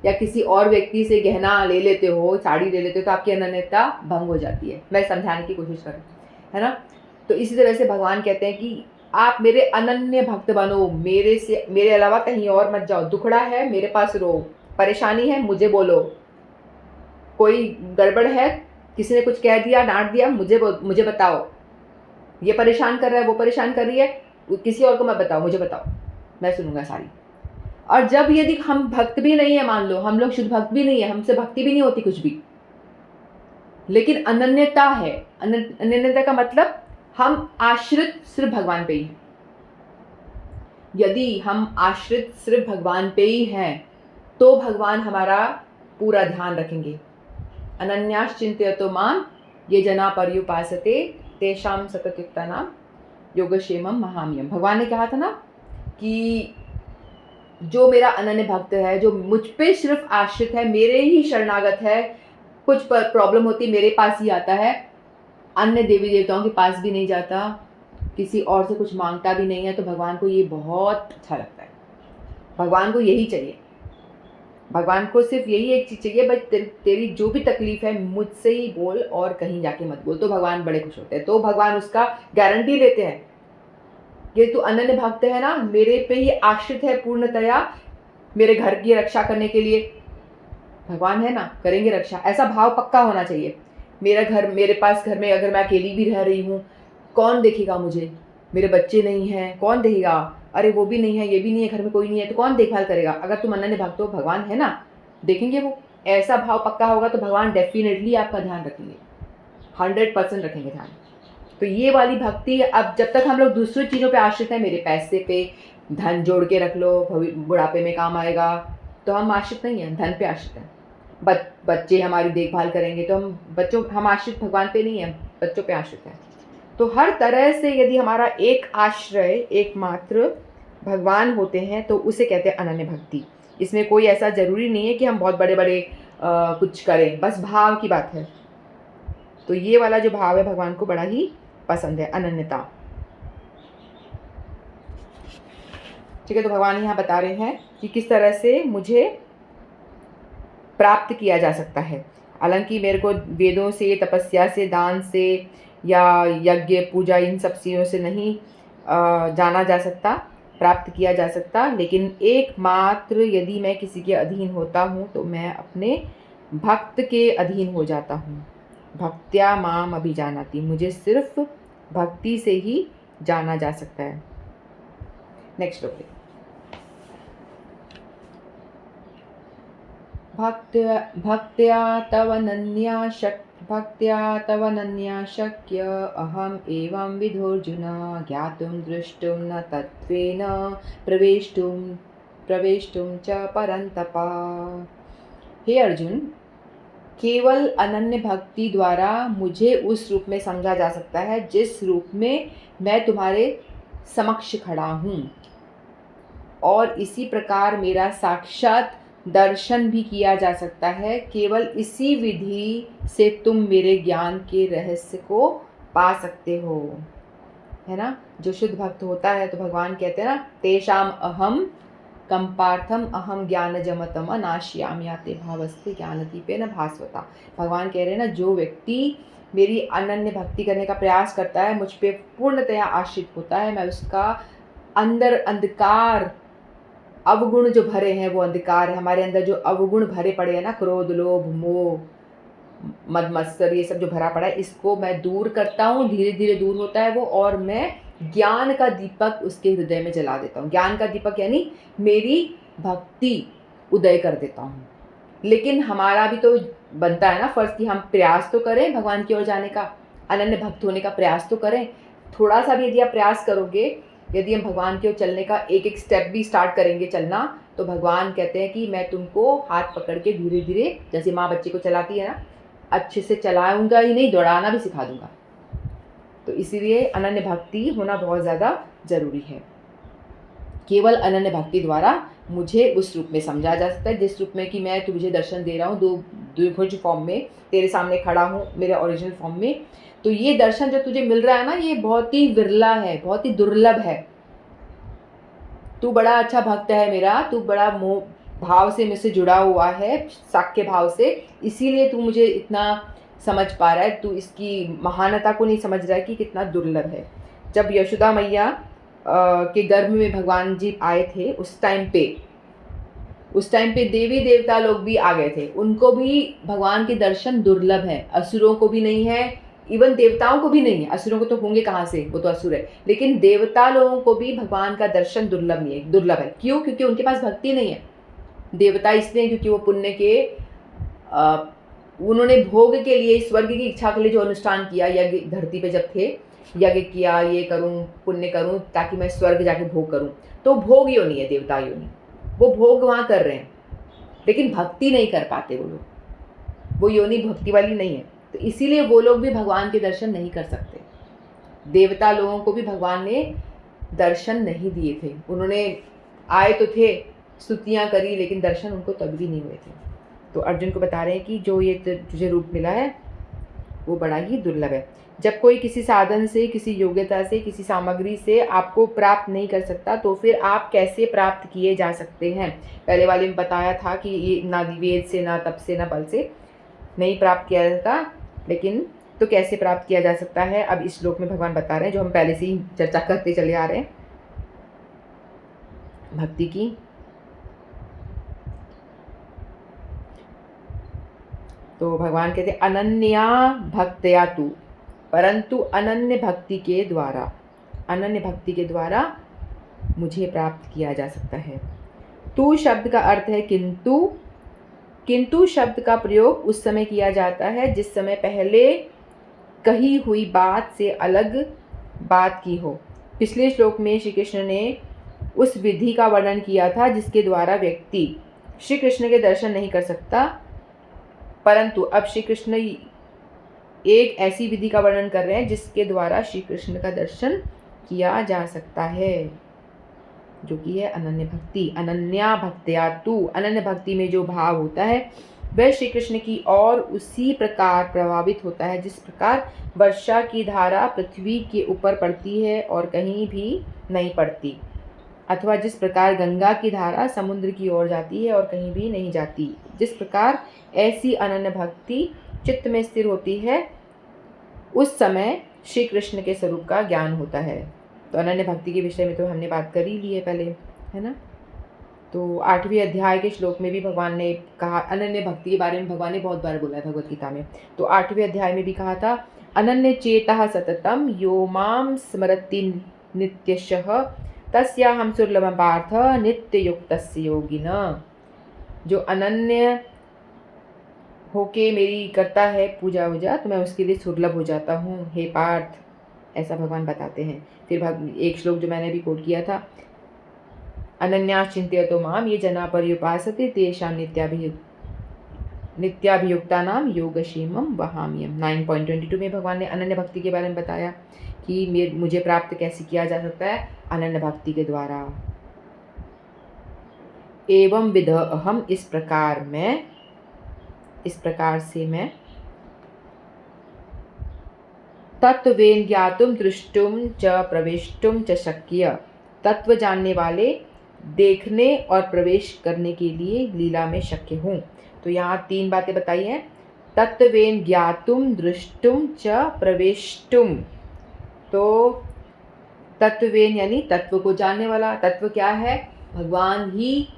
या किसी और व्यक्ति से गहना ले लेते हो, साड़ी ले लेते हो, तो आपकी अनन्यता भंग हो जाती है। मैं समझाने की कोशिश कर रही हूँ, है ना। तो इसी तरह से भगवान कहते हैं कि आप मेरे अनन्य भक्त बनो, मेरे अलावा कहीं और मत जाओ। दुखड़ा है मेरे पास रो, परेशानी है मुझे बोलो, कोई गड़बड़ है, किसी ने कुछ कह दिया, डांट दिया, मुझे बताओ। ये परेशान कर रहा है, वो परेशान कर रही है, किसी और को मत बताओ, मुझे बताओ, मैं सुनूंगा सारी। और जब यदि हम भक्त भी नहीं है, मान लो हम लोग शुद्ध भक्त भी नहीं है, हमसे भक्ति भी नहीं होती कुछ भी, लेकिन अनन्यता है। अनन्यता का मतलब हम आश्रित सिर्फ भगवान पे ही हैं। यदि हम आश्रित सिर्फ भगवान पे ही हैं तो भगवान हमारा पूरा ध्यान रखेंगे। अनन्यास चिंतयतो माम ये जना पर्युपासते तेषाम सततयुक्तानाम योगक्षेमम महाम्यम। भगवान ने कहा था ना कि जो मेरा अनन्य भक्त है, जो मुझ पे सिर्फ आश्रित है, मेरे ही शरणागत है, कुछ प्रॉब्लम होती मेरे पास ही आता है, अन्य देवी देवताओं के पास भी नहीं जाता, किसी और से कुछ मांगता भी नहीं है, तो भगवान को ये बहुत अच्छा लगता है। भगवान को यही चाहिए, भगवान को सिर्फ यही एक चीज़ चाहिए, बस तेरी जो भी तकलीफ है मुझसे ही बोल और कहीं जाके मत बोल। तो भगवान बड़े खुश होते हैं। तो भगवान उसका गारंटी लेते हैं, ये तू अनन्य भक्त है ना, मेरे पे ही आश्रित है पूर्णतया, मेरे घर की रक्षा करने के लिए भगवान है ना, करेंगे रक्षा। ऐसा भाव पक्का होना चाहिए। मेरा घर, मेरे पास घर में अगर मैं अकेली भी रह रही हूँ, कौन देखेगा मुझे, मेरे बच्चे नहीं हैं, कौन देखेगा, अरे वो भी नहीं है, ये भी नहीं है, घर में कोई नहीं है, तो कौन देखभाल करेगा। अगर तुम अनन्य भक्त हो, भगवान है ना, देखेंगे वो। ऐसा भाव पक्का होगा तो भगवान डेफिनेटली आपका ध्यान रखेंगे, 100% रखेंगे ध्यान। तो ये वाली भक्ति, अब जब तक हम लोग दूसरी चीज़ों पे आश्रित हैं, मेरे पैसे पे, धन जोड़ के रख लो बुढ़ापे में काम आएगा, तो हम आश्रित नहीं हैं, धन पे आश्रित हैं। बच्चे हमारी देखभाल करेंगे तो हम आश्रित भगवान पे नहीं हैं, बच्चों पे आश्रित हैं। तो हर तरह से यदि हमारा एक आश्रय एकमात्र भगवान होते हैं तो उसे कहते हैं अनन्य भक्ति। इसमें कोई ऐसा ज़रूरी नहीं है कि हम बहुत बड़े बड़े कुछ करें, बस भाव की बात है। तो ये वाला जो भाव है भगवान को बड़ा ही पसंद है, अनन्यता। ठीक है, तो भगवान यहाँ बता रहे हैं कि किस तरह से मुझे प्राप्त किया जा सकता है। हालांकि मेरे को वेदों से, तपस्या से, दान से या यज्ञ पूजा इन सब चीज़ों से नहीं जाना जा सकता, प्राप्त किया जा सकता, लेकिन एकमात्र यदि मैं किसी के अधीन होता हूँ तो मैं अपने भक्त के अधीन हो जाता हूँ। भक्त्या माम अभिजानाति, मुझे सिर्फ भक्ति से ही जाना जा सकता है। नेक्स्ट श्लोक। भक्त्या तव नन्या शक्य अहम एवं विधोर्जुन ज्ञातुं दृष्टुं न तत्त्वेन प्रवेष्टुं च परन्तपा। हे अर्जुन, केवल अनन्य भक्ति द्वारा मुझे उस रूप में समझा जा सकता है जिस रूप में मैं तुम्हारे समक्ष खड़ा हूँ, और इसी प्रकार मेरा साक्षात दर्शन भी किया जा सकता है। केवल इसी विधि से तुम मेरे ज्ञान के रहस्य को पा सकते हो, है ना। जो शुद्ध भक्त होता है, तो भगवान कहते हैं ना, तेषाम अहम कंपार्थम अहम ज्ञान जमतम अनाश्याम याते भावस्ते ज्ञानदीपे न भास्वता। भगवान कह रहे हैं ना, जो व्यक्ति मेरी अनन्य भक्ति करने का प्रयास करता है, मुझ पे पूर्णतया आश्रित होता है, मैं उसका अंदर अंधकार, अवगुण जो भरे हैं, वो अंधकार है हमारे अंदर, जो अवगुण भरे पड़े हैं ना, क्रोध, लोभ, मोह, मद मत्सर, ये सब जो भरा पड़ा है, इसको मैं दूर करता हूँ, धीरे धीरे दूर होता है वो, और मैं ज्ञान का दीपक उसके हृदय में जला देता हूँ। ज्ञान का दीपक यानी मेरी भक्ति उदय कर देता हूँ। लेकिन हमारा भी तो बनता है ना फर्ज कि हम प्रयास तो करें भगवान की ओर जाने का, अनन्य भक्त होने का प्रयास तो करें। थोड़ा सा भी यदि आप प्रयास करोगे, यदि हम भगवान की ओर चलने का एक एक स्टेप भी स्टार्ट करेंगे चलना, तो भगवान कहते हैं कि मैं तुमको हाथ पकड़ के धीरे धीरे, जैसे माँ बच्चे को चलाती है ना, अच्छे से चलाऊंगा ही नहीं, दौड़ाना भी सिखा दूंगा। तो इसीलिए अनन्य भक्ति होना बहुत ज़्यादा ज़रूरी है। केवल अनन्य भक्ति द्वारा मुझे उस रूप में समझा जा सकता है जिस रूप में कि मैं तुझे दर्शन दे रहा हूँ, द्विभुज फॉर्म में तेरे सामने खड़ा हूँ, मेरे ओरिजिनल फॉर्म में। तो ये दर्शन जो तुझे मिल रहा है ना, ये बहुत ही विरला है, बहुत ही दुर्लभ है। तू बड़ा अच्छा भक्त है मेरा, तू बड़ा मोह भाव से मुझसे जुड़ा हुआ है, साक्य भाव से, इसीलिए तू मुझे इतना समझ पा रहा है। तू इसकी महानता को नहीं समझ रहा है कि कितना दुर्लभ है। जब यशोदा मैया के गर्भ में भगवान जी आए थे, उस टाइम पे देवी देवता लोग भी आ गए थे, उनको भी भगवान के दर्शन दुर्लभ है। असुरों को भी नहीं है, इवन देवताओं को भी नहीं है। असुरों को तो होंगे कहाँ से, वो तो असुर है, लेकिन देवता लोगों को भी भगवान का दर्शन दुर्लभ नहीं है, दुर्लभ है। क्यों? क्योंकि उनके पास भक्ति नहीं है। देवता इसलिए क्योंकि वो पुण्य के उन्होंने भोग के लिए, स्वर्ग की इच्छा के लिए जो अनुष्ठान किया, यज्ञ धरती पे जब थे, यज्ञ किया, ये करूं, पुण्य करूं ताकि मैं स्वर्ग जाके भोग करूं, तो भोग योनि है देवता योनि, वो भोग वहाँ कर रहे हैं, लेकिन भक्ति नहीं कर पाते वो लोग, वो योनि भक्ति वाली नहीं है। तो इसीलिए वो लोग भी भगवान के दर्शन नहीं कर सकते। देवता लोगों को भी भगवान ने दर्शन नहीं दिए थे। उन्होंने आए तो थे, स्तुतियाँ करी, लेकिन दर्शन उनको तब भी नहीं हुए थे। तो अर्जुन को बता रहे हैं कि जो ये तुझे रूप मिला है वो बड़ा ही दुर्लभ है। जब कोई किसी साधन से, किसी योग्यता से, किसी सामग्री से आपको प्राप्त नहीं कर सकता, तो फिर आप कैसे प्राप्त किए जा सकते हैं? पहले वाले में बताया था कि ये ना वेद से, ना तप से, ना बल से नहीं प्राप्त किया जाता, लेकिन तो कैसे प्राप्त किया जा सकता है? अब इस श्लोक में भगवान बता रहे हैं, जो हम पहले से ही चर्चा करते चले आ रहे हैं भक्ति की। तो भगवान कहते हैं अनन्या भक्तया तू, परंतु अनन्य भक्ति के द्वारा मुझे प्राप्त किया जा सकता है। तू शब्द का अर्थ है किंतु शब्द का प्रयोग उस समय किया जाता है जिस समय पहले कही हुई बात से अलग बात की हो। पिछले श्लोक में श्री कृष्ण ने उस विधि का वर्णन किया था जिसके द्वारा व्यक्ति श्री कृष्ण के दर्शन नहीं कर सकता, परंतु अब श्री कृष्ण एक ऐसी विधि का वर्णन कर रहे हैं जिसके द्वारा श्री कृष्ण का दर्शन किया जा सकता है, जो कि है अनन्य भक्ति। अनन्या भक्त्या तु, अनन्य भक्ति में जो भाव होता है वह श्री कृष्ण की और उसी प्रकार प्रभावित होता है जिस प्रकार वर्षा की धारा पृथ्वी के ऊपर पड़ती है और कहीं भी नहीं पड़ती, अथवा जिस प्रकार गंगा की धारा समुद्र की ओर जाती है और कहीं भी नहीं जाती। जिस प्रकार ऐसी अनन्य भक्ति चित्त में स्थिर होती है, उस समय श्री कृष्ण के स्वरूप का ज्ञान होता है। तो अनन्य भक्ति के विषय में तो हमने बात कर ही ली है पहले, है ना। तो 8वें अध्याय के श्लोक में भी भगवान ने कहा, अनन्य भक्ति के बारे में भगवान ने बहुत बार बोला है भगवत गीता में। तो 8वें अध्याय में भी कहा था, अनन्य चेतः सततम यो माम स्मरति नित्यशः तस्याहं सुलभम पार्थ नित्य युक्तस्य योगिनः। जो अनन्य होके मेरी करता है पूजा वूजा, तो मैं उसके लिए सुलभ हो जाता हूँ हे पार्थ, ऐसा भगवान बताते हैं। फिर एक श्लोक जो मैंने भी कोट किया था, अनन्या चिंत्यतो माम ये जना पर्युपासते तेषां नित्याभियुक्ता नाम योगक्षेमम वहाम्यहम्। 9.22 में भगवान ने अनन्य भक्ति के बारे में बताया कि मुझे प्राप्त कैसे किया जा सकता है, अनन्य भक्ति के द्वारा। एवं विध अहम, इस प्रकार से मैं तत्त्वेन ज्ञातुम दृष्टुम च प्रवेष्टुम च शक्य, तत्व जानने वाले, देखने और प्रवेश करने के लिए लीला में शक्य हूँ। तो यहाँ 3 बातें बताई हैं, तत्त्वेन ज्ञातुम दृष्टुम च प्रवेष्टुम। तो तत्त्वेन यानी तत्व को जानने वाला। तत्व क्या है? भगवान ही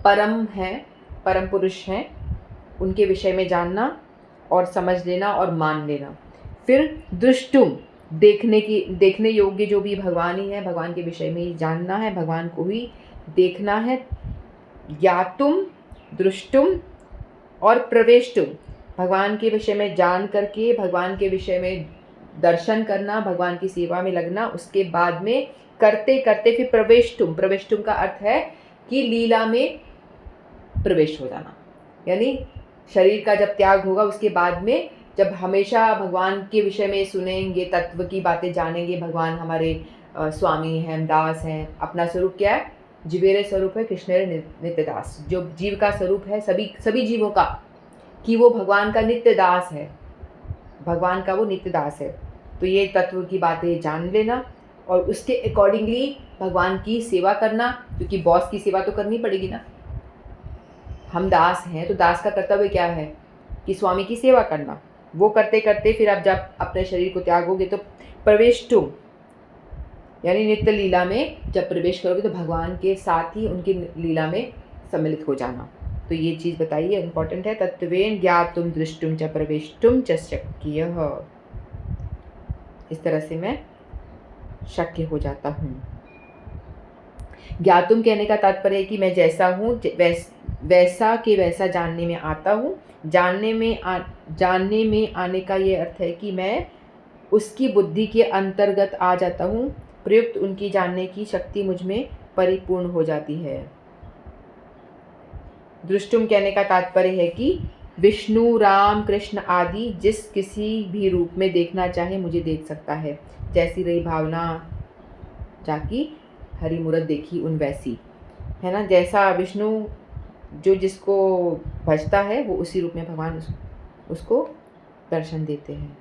परम है, परम पुरुष हैं, उनके विषय में जानना और समझ लेना और मान लेना। फिर दृष्टुम, देखने योग्य जो भी भगवान ही है, भगवान के विषय में ही जानना है, भगवान को ही देखना है। ज्ञातुम, दृष्टुम और प्रवेष्टुम, भगवान के विषय में जान करके भगवान के विषय में दर्शन करना, भगवान की सेवा में लगना। उसके बाद में करते करते फिर प्रवेष्टुम का अर्थ है कि लीला में प्रवेश हो जाना, यानी शरीर का जब त्याग होगा उसके बाद में जब हमेशा भगवान के विषय में सुनेंगे, तत्व की बातें जानेंगे, भगवान हमारे स्वामी हैं, दास हैं। अपना स्वरूप क्या है? जीवेरे स्वरूप है कृष्णेर नित्य दास। जो जीव का स्वरूप है सभी जीवों का, कि वो भगवान का नित्य दास है, भगवान का वो नित्य दास है। तो ये तत्व की बातें जान लेना और उसके अकॉर्डिंगली भगवान की सेवा करना, क्योंकि बॉस की सेवा तो करनी पड़ेगी ना। हम दास हैं तो दास का कर्तव्य क्या है? कि स्वामी की सेवा करना। वो करते करते फिर आप जब अपने शरीर को त्यागोगे तो प्रवेष्टुम यानी नित्य लीला में जब प्रवेश करोगे तो भगवान के साथ ही उनकी लीला में सम्मिलित हो जाना। तो ये चीज़ बताइए, इम्पोर्टेंट है। तत्वेन ज्ञातुम दृष्टुम च प्रवेष्टुम च शक्यः, इस तरह से मैं शक्य हो जाता हूँ। ज्ञातुम कहने का तात्पर्य है कि मैं जैसा हूँ वैसा के वैसा जानने में आता हूँ। जानने में आने का ये अर्थ है कि मैं उसकी बुद्धि के अंतर्गत आ जाता हूँ। प्रयुक्त उनकी जानने की शक्ति मुझ में परिपूर्ण हो जाती है। दृष्टुम कहने का तात्पर्य है कि विष्णु, राम, कृष्ण आदि जिस किसी भी रूप में देखना चाहे मुझे देख सकता है। जैसी रही भावना जाकी हरि मूरत देखी उन वैसी, है ना। जैसा विष्णु जो जिसको भजता है वो उसी रूप में भगवान उसको दर्शन देते हैं।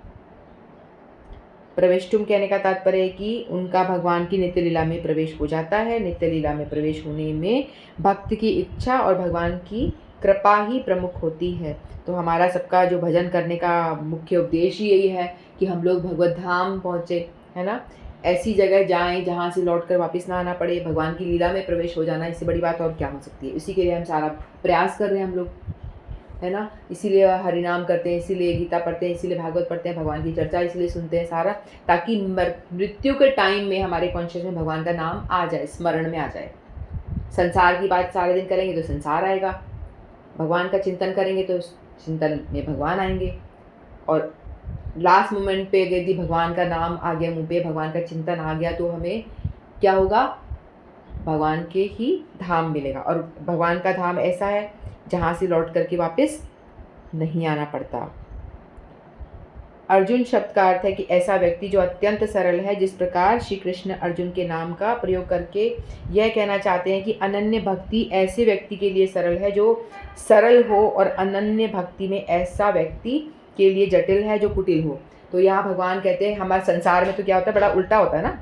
प्रवेष्टुम कहने का तात्पर्य है कि उनका भगवान की नित्य लीला में प्रवेश हो जाता है। नित्य लीला में प्रवेश होने में भक्त की इच्छा और भगवान की कृपा ही प्रमुख होती है। तो हमारा सबका जो भजन करने का मुख्य उद्देश्य यही है कि हम लोग भगवत धाम पहुँचे, है ना। ऐसी जगह जाएं जहाँ से लौटकर वापस ना आना पड़े, भगवान की लीला में प्रवेश हो जाना, इससे बड़ी बात और क्या हो सकती है। इसी के लिए हम सारा प्रयास कर रहे हैं हम लोग, है ना। इसीलिए हरिनाम करते हैं, इसीलिए गीता पढ़ते हैं, इसीलिए भागवत पढ़ते हैं, भगवान की चर्चा इसलिए सुनते हैं सारा, ताकि मृत्यु के टाइम में हमारे कॉन्शियस में भगवान का नाम आ जाए, स्मरण में आ जाए। संसार की बात सारे दिन करेंगे तो संसार आएगा, भगवान का चिंतन करेंगे तो चिंतन में भगवान आएंगे, और लास्ट मोमेंट पे यदि भगवान का नाम आ गया मुँह पे, भगवान का चिंतन आ गया, तो हमें क्या होगा, भगवान के ही धाम मिलेगा। और भगवान का धाम ऐसा है जहाँ से लौट करके वापस नहीं आना पड़ता। अर्जुन शब्द का अर्थ है कि ऐसा व्यक्ति जो अत्यंत सरल है। जिस प्रकार श्री कृष्ण अर्जुन के नाम का प्रयोग करके यह कहना चाहते हैं कि अनन्य भक्ति ऐसे व्यक्ति के लिए सरल है जो सरल हो, और अनन्य भक्ति में ऐसा व्यक्ति के लिए जटिल है जो कुटिल हो। तो यहाँ भगवान कहते हैं, हमारे संसार में तो क्या होता है, बड़ा उल्टा होता है ना।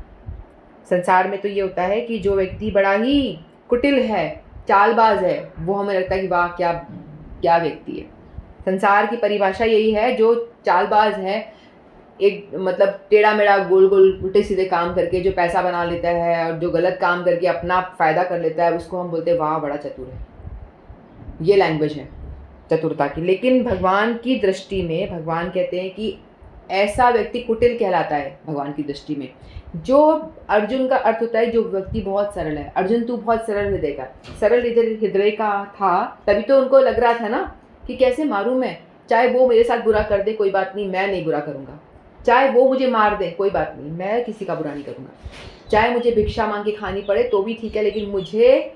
संसार में तो ये होता है कि जो व्यक्ति बड़ा ही कुटिल है, चालबाज है, वो हमें लगता है कि वाह क्या क्या व्यक्ति है। संसार की परिभाषा यही है, जो चालबाज है, एक मतलब टेढ़ा मेढ़ा गोल गोल उल्टे सीधे काम करके जो पैसा बना लेता है और जो गलत काम करके अपना फ़ायदा कर लेता है, उसको हम बोलते हैं वाह बड़ा चतुर है। ये लैंग्वेज है चतुरता की। लेकिन भगवान की दृष्टि में भगवान कहते हैं कि ऐसा व्यक्ति कुटिल कहलाता है भगवान की दृष्टि में। जो अर्जुन का अर्थ होता है जो व्यक्ति बहुत सरल है। अर्जुन तू बहुत सरल हृदय का, सरल हृदय का था, तभी तो उनको लग रहा था ना कि कैसे मारूं मैं, चाहे वो मेरे साथ बुरा कर दे कोई बात नहीं, मैं नहीं बुरा करूँगा, चाहे वो मुझे मार दे कोई बात नहीं, मैं किसी का बुरा नहीं करूँगा, चाहे मुझे भिक्षा मांग के खानी पड़े तो भी ठीक है, लेकिन मुझे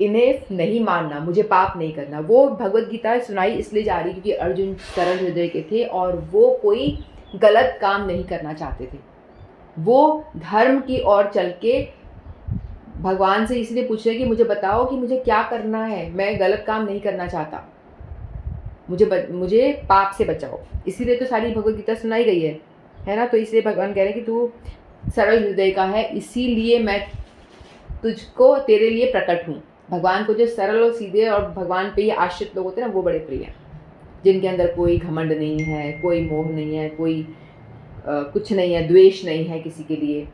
इन्हें नहीं मानना, मुझे पाप नहीं करना। वो भगवत गीता सुनाई इसलिए जा रही क्योंकि अर्जुन सरल हृदय के थे और वो कोई गलत काम नहीं करना चाहते थे। वो धर्म की ओर चल के भगवान से इसलिए पूछ रहे कि मुझे बताओ कि मुझे क्या करना है, मैं गलत काम नहीं करना चाहता, मुझे पाप से बचाओ। इसीलिए तो सारी भगवत गीता सुनाई गई है ना। तो इसलिए भगवान कह रहे हैं कि तू सरल हृदय का है, इसीलिए मैं तुझको तेरे लिए प्रकट हूँ। भगवान को जो सरल और सीधे और भगवान पे ही आश्रित लोग होते हैं ना, वो बड़े प्रिय हैं, जिनके अंदर कोई घमंड नहीं है, कोई मोह नहीं है, कोई कुछ नहीं है, द्वेष नहीं है किसी के लिए,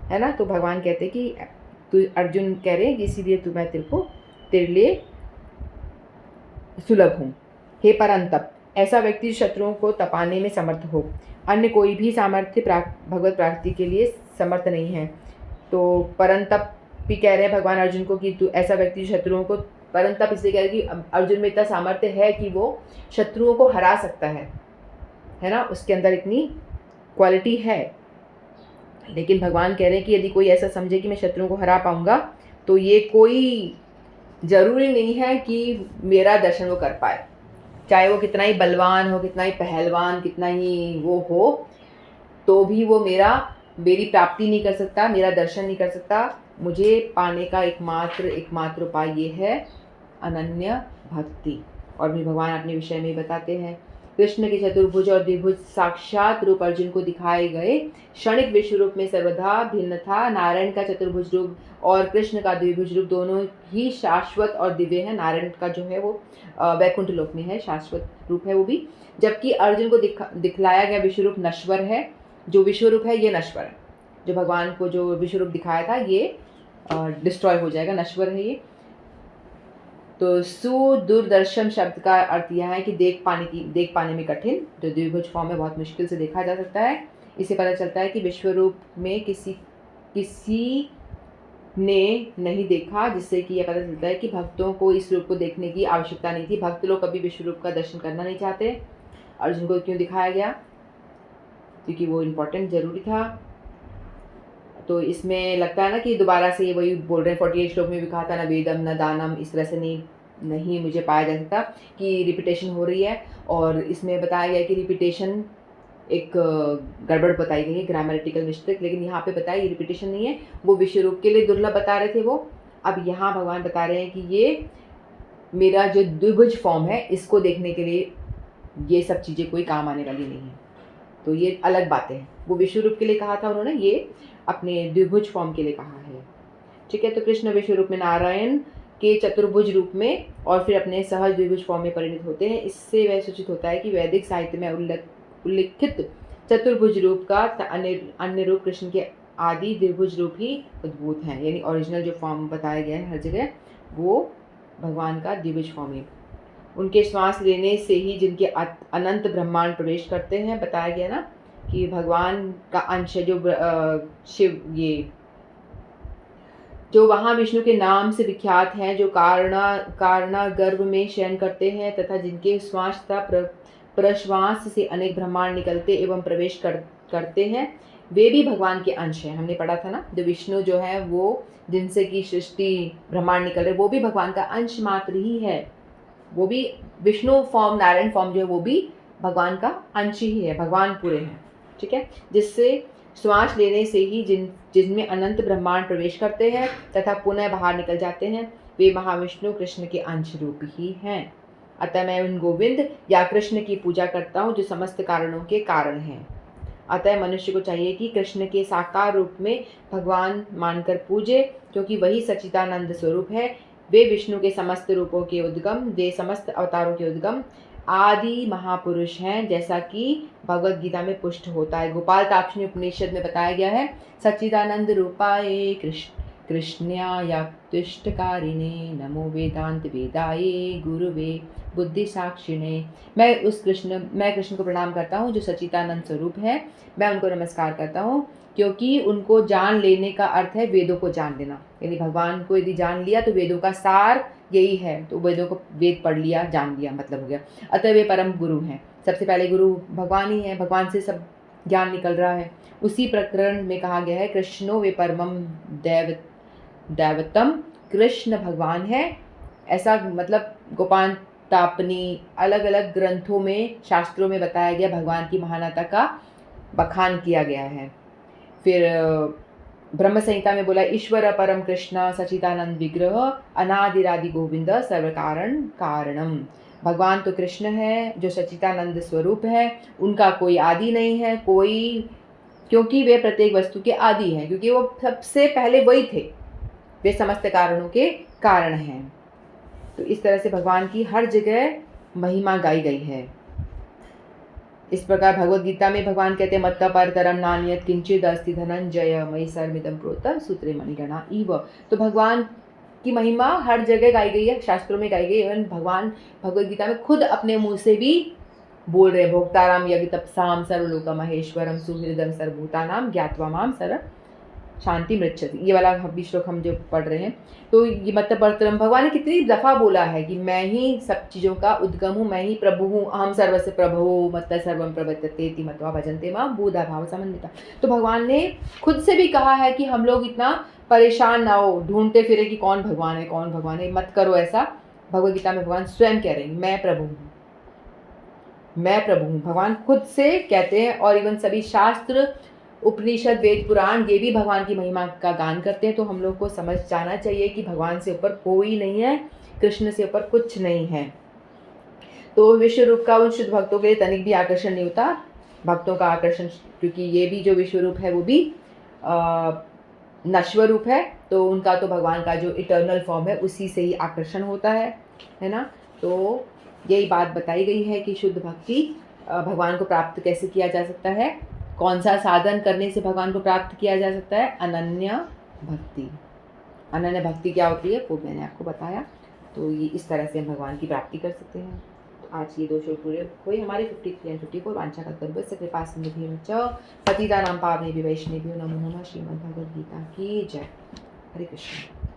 है ना। तो भगवान कहते हैं कि तू, अर्जुन कह रहे हैं कि इसीलिए तू, मैं तेरे लिए सुलभ हूँ। हे परंतप, ऐसा व्यक्ति शत्रुओं को तपाने में समर्थ हो, अन्य कोई भी सामर्थ्य भगवत प्राप्ति के लिए समर्थ नहीं है। तो परंतप भी कह रहे हैं भगवान अर्जुन को कि तू ऐसा व्यक्ति शत्रुओं को, परंतप इसलिए कह रहे हैं कि अर्जुन में इतना सामर्थ्य है कि वो शत्रुओं को हरा सकता है ना, उसके अंदर इतनी क्वालिटी है। लेकिन भगवान कह रहे हैं कि यदि कोई ऐसा समझे कि मैं शत्रुओं को हरा पाऊंगा, तो ये कोई ज़रूरी नहीं है कि मेरा दर्शन वो कर पाए, चाहे वो कितना ही बलवान हो, कितना ही पहलवान, कितना ही वो हो, तो भी वो मेरी प्राप्ति नहीं कर सकता, मेरा दर्शन नहीं कर सकता। मुझे पाने का एकमात्र उपाय ये है अनन्य भक्ति। और भी भगवान अपने विषय में बताते हैं, कृष्ण के चतुर्भुज और द्विभुज साक्षात रूप अर्जुन को दिखाए गए क्षणिक विश्व रूप में सर्वथा भिन्न था। नारायण का चतुर्भुज रूप और कृष्ण का द्विभुज रूप दोनों ही शाश्वत और दिव्य है। नारायण का जो है वो वैकुंठ लोक में है, शाश्वत रूप है वो भी, जबकि अर्जुन को दिखलाया गया विश्व रूप नश्वर है। जो विश्व रूप है ये नश्वर है, जो भगवान को जो विश्व रूप दिखाया था ये डिस्ट्रॉय हो जाएगा, नश्वर है ये। तो सुदूरदर्शन शब्द का अर्थ यह है कि देख पाने में कठिन, जो द्विभुज फॉर्म में बहुत मुश्किल से देखा जा सकता है। इससे पता चलता है कि विश्व रूप में किसी ने नहीं देखा, जिससे कि यह पता चलता है कि भक्तों को इस रूप को देखने की आवश्यकता नहीं थी। भक्त लोग कभी विश्व रूप का दर्शन करना नहीं चाहते। अर्जुन को क्यों दिखाया गया? क्योंकि वो इम्पोर्टेंट ज़रूरी था। तो इसमें लगता है ना कि दोबारा से ये वही बोल रहे हैं, 48 श्लोक में भी कहा था ना वेदम न दानम, इस तरह से नहीं मुझे पाया जा सकता, कि रिपीटेशन हो रही है। और इसमें बताया गया कि रिपीटेशन एक गड़बड़ बताई गई है, ग्रामेटिकल मिस्टेक, लेकिन यहाँ पे बताया ये रिपीटेशन नहीं है, वो विश्व रूप के लिए दुर्लभ बता रहे थे वो। अब यहाँ भगवान बता रहे हैं कि ये मेरा जो द्विभुज फॉर्म है, इसको देखने के लिए ये सब चीज़ें कोई काम आने वाली नहीं है। तो ये अलग बातें हैं। वो विश्व रूप के लिए कहा था उन्होंने, ये अपने द्विभुज फॉर्म के लिए कहा है। ठीक है, तो कृष्ण विश्व रूप में, नारायण के चतुर्भुज रूप में और फिर अपने सहज द्विभुज फॉर्म में परिणत होते हैं। इससे वह सूचित होता है कि वैदिक साहित्य में उल्लिखित चतुर्भुज रूप का अन्य रूप कृष्ण के आदि द्विभुज रूप ही उद्भूत हैं, यानी ओरिजिनल जो फॉर्म बताया गया है हर जगह वो भगवान का द्विभुज फॉर्म है। उनके श्वास लेने से ही जिनके अनंत ब्रह्मांड प्रवेश करते हैं, बताया गया ना कि भगवान का अंश जो शिव, ये जो वहाँ विष्णु के नाम से विख्यात हैं, जो कारणा गर्भ में शयन करते हैं तथा जिनके श्वास तथा प्रश्वास से अनेक ब्रह्मांड निकलते एवं प्रवेश करते हैं, वे भी भगवान के अंश हैं। हमने पढ़ा था ना, जो विष्णु जो है वो जिनसे की सृष्टि ब्रह्मांड निकल रहे, वो भी भगवान का अंश मात्र ही है। वो भी विष्णु फॉर्म, नारायण फॉर्म जो है वो भी भगवान का अंश ही है, भगवान पूरे हैं। ठीक है, जिससे श्वास लेने से ही जिनमें अनंत ब्रह्मांड प्रवेश करते हैं तथा पुनः बाहर निकल जाते हैं, वे महाविष्णु कृष्ण के अंश रूप ही हैं। अतः मैं उन गोविंद या कृष्ण की पूजा करता हूँ जो समस्त कारणों के कारण हैं। अतः मनुष्य को चाहिए कि कृष्ण के साकार रूप में भगवान मानकर पूजे, क्योंकि वही सच्चिदानंद स्वरूप है। वे विष्णु के समस्त रूपों के उद्गम, वे समस्त अवतारों के उद्गम आदि महापुरुष हैं, जैसा कि भगवत गीता में पुष्ट होता है। गोपाल तापसनी उपनिषद में बताया गया है, सच्चिदानंद रूपाये कृष्ण्यायातिष्ठकारिणे नमो वेदांत वेदाये गुरुवे बुद्धि साक्षिणे। मैं कृष्ण को प्रणाम करता हूँ जो सच्चिदानंद स्वरूप है। मैं उनको नमस्कार करता हूँ, क्योंकि उनको जान लेने का अर्थ है वेदों को जान लेना। यानी भगवान को यदि जान लिया तो वेदों का सार यही है, तो वेदों को वेद पढ़ लिया, जान लिया, मतलब हो गया। अतः वे परम गुरु हैं। सबसे पहले गुरु भगवान ही है, भगवान से सब ज्ञान निकल रहा है। उसी प्रकरण में कहा गया है, कृष्णो वे परमम दैवतम, कृष्ण भगवान है। ऐसा मतलब गोपाल तापनी अलग अलग ग्रंथों में, शास्त्रों में बताया गया, भगवान की महानता का बखान किया गया है। फिर ब्रह्म संहिता में बोला, ईश्वर परम कृष्ण सच्चिदानंद विग्रह अनादिरादि गोविंद सर्व कारण कारणम। भगवान तो कृष्ण है जो सच्चिदानंद स्वरूप है, उनका कोई आदि नहीं है, क्योंकि वे प्रत्येक वस्तु के आदि हैं, क्योंकि वो सबसे पहले वही थे, वे समस्त कारणों के कारण हैं। तो इस तरह से भगवान की हर जगह महिमा गाई गई है। इस प्रकार भगवत गीता में भगवान कहते हैं, मत्तः परतरम नान्यत् किंचित् अस्ति धनंजय मयि सर्वमिदं प्रोक्तं सूत्रे मणिगणा इव। तो भगवान की महिमा हर जगह गाई गई है, शास्त्रों में गाई गई है। इवन भगवान भगवत गीता में खुद अपने मुंह से भी बोल रहे, भोक्ताराम यज्ञ तपसाम सर्वलोक महेश्वरम सुहृदम सर्वभूतानाम ज्ञात्वा माम सर्व शांति मृच्छति। ये वाला भी श्लोक हम जो पढ़ रहे हैं, तो ये मतलब परतरम, भगवान ने कितनी दफ़ा बोला है कि मैं ही सब चीज़ों का उद्गम हूँ, मैं ही प्रभु हूँ, अहम सर्वस्य प्रभो मत्तः सर्वं प्रवर्तते इति मत्वा भजन्ते मां बुधा भाव समन्विता। तो भगवान ने खुद से भी कहा है कि हम लोग इतना परेशान ना हो, ढूंढते फिरे कि कौन भगवान है, कौन भगवान है, मत करो ऐसा। भगवद गीता में भगवान स्वयं कह रहे हैं, मैं प्रभु हूँ, मैं प्रभु हूँ। भगवान खुद से कहते हैं। और इवन सभी शास्त्र, उपनिषद, वेद, पुराण, ये भी भगवान की महिमा का गान करते हैं। तो हम लोग को समझ जाना चाहिए कि भगवान से ऊपर कोई नहीं है, कृष्ण से ऊपर कुछ नहीं है। तो विश्व रूप का उन शुद्ध भक्तों के लिए तनिक भी आकर्षण नहीं होता, भक्तों का आकर्षण, क्योंकि ये भी जो विश्व रूप है वो भी नश्वर रूप है। तो उनका तो भगवान का जो इटर्नल फॉर्म है उसी से ही आकर्षण होता है ना। तो यही बात बताई गई है कि शुद्ध भक्ति भगवान को प्राप्त कैसे किया जा सकता है, कौन सा साधन करने से भगवान को प्राप्त किया जा सकता है। अनन्य भक्ति। अनन्य भक्ति क्या होती है वो मैंने आपको बताया। तो ये इस तरह से हम भगवान की प्राप्ति कर सकते हैं। तो आज ये 2 श्लोक पूरे हुए हमारे 53 एंड 54। वांछा कल्पतरुभ्यश्च कृपा सिन्धुभ्यश्च पतितानां पावनेभ्यो वैष्णवेभ्यो नमो नमः। श्रीमद्भगवद्गीता की जय। हरे कृष्ण।